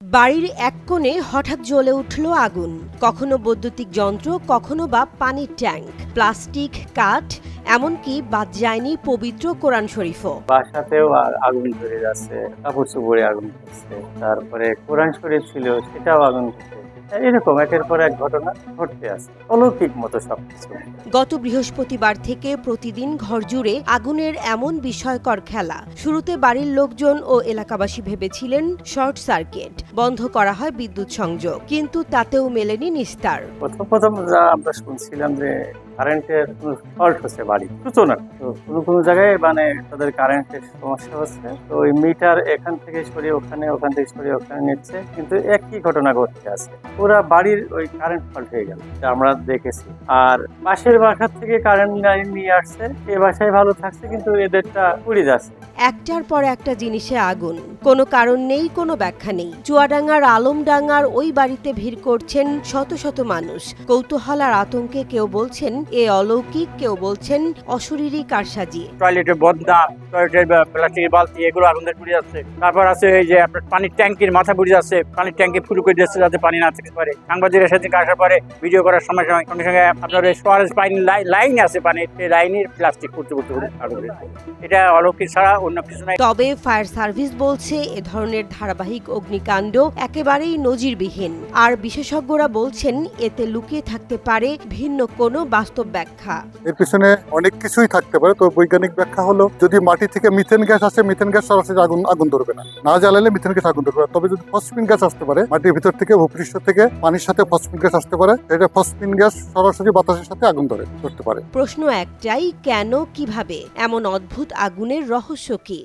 বাড়ির এক কোণে হঠাৎ জ্বলে উঠল আগুন। কখনো বৈদ্যুতিক যন্ত্র, কখনো বা পানির ট্যাঙ্ক, প্লাস্টিক, কাঠ, এমনকি বাদ যায়নি পবিত্র কোরআন শরীফও। বাসাতেও আগুন ধরে যাচ্ছে, কাপড় চোপড়ে আগুন ধরছে, তারপরে কোরআন শরীফ ছিল সেটাও আগুন ধরছে। এরকম একের পর এক ঘটনা ঘটতে আছে, অলৌকিক মতো সবকিছু। গত বৃহস্পতিবার থেকে প্রতিদিন ঘরজুড়ে আগুনের এমন বিস্ময়কর খেলা। শুরুতে বাড়ির লোকজন ও এলাকাবাসী ভেবেছিলেন শর্ট সার্কিট, বন্ধ করা হয় বিদ্যুৎ সংযোগ, কিন্তু তাতেও মেলেনি নিস্তার। প্রথম যা আমরা শুনছিলাম যে কারেন্টের ফল্ট হচ্ছে বাড়ি সূচনা, তো কোনো জায়গায় মানে তাদের কারেন্টের সমস্যা হচ্ছে, তো ওই মিটার এখান থেকে সরিয়ে ওখানে, ওখান থেকে সরিয়ে ওখানে নিচ্ছে, কিন্তু একই ঘটনা ঘটতে আছে। পুরা বাড়ির ওই কারেন্ট ফল্ট হয়ে গেল, আমরা দেখেছি। আর পাশের বাসা থেকে কারেন্ট লাইন নিয়ে আসছে, এ বাসায় ভালো থাকছে, কিন্তু এদেরটা পুড়ে যাচ্ছে। একটার পর একটা জিনিসে আগুন, কোনো কারণ নেই, কোনো ব্যাখ্যা নেই। চুয়াডাঙ্গার আলমডাঙ্গার ওই বাড়িতে ভিড় করছেন শত শত মানুষ। কৌতূহল আর আতঙ্কে কেউ বলছেন এ অলৌকিক, কেউ বলছেন অশরীরী কারসাজি। টয়লেটের বদনা, টয়লেটের প্লাস্টিকের বালতি, এগুলো আগুন পুড়ে যাচ্ছে। তারপর আছে এই যে আপনার পানির ট্যাঙ্কির মাথা পুড়ে যাচ্ছে, পানির ট্যাঙ্কি ফুল করে দিচ্ছে যাতে পানি না থাকতে পারে। সাংবাদিকরা সেদিন আসার পরে ভিডিও করার সময় সঙ্গে সঙ্গে আপনার স্টোরেজ লাইন আছে পানির, সেই লাইনের প্লাস্টিক করতে আগুন। এটা অলৌকিক ছাড়া অন্য কিছু নাই। তবে ফায়ার সার্ভিস বলছে এ ধরনের ধারাবাহিক অগ্নিকাণ্ড একেবারেই নজিরবিহীন। আর বিশেষজ্ঞরা বলছেন এতে লুকিয়ে থাকতে পারে ভিন্ন কোনো বাস্তব ব্যাখ্যা। এর পিছনে অনেক কিছুই থাকতে পারে। তো বৈজ্ঞানিক ব্যাখ্যা হলো, যদি মাটি থেকে মিথেন গ্যাস আসে, মিথেন গ্যাস সরাসরি আগুন ধরবে না জ্বালালে মিথেন গ্যাস আগুন ধরবে। তবে যদি ফসফিন গ্যাস আসতে পারে, মাটির ভিতর থেকে, ভূপৃষ্ঠ থেকে পানির সাথে ফসফিন গ্যাস আসতে পারে, এটা ফসফিন গ্যাস সরাসরি বাতাসের সাথে আগুন ধরতে পারে। প্রশ্ন একটাই, কেন, কিভাবে? এমন অদ্ভুত আগুনের রহস্য কি?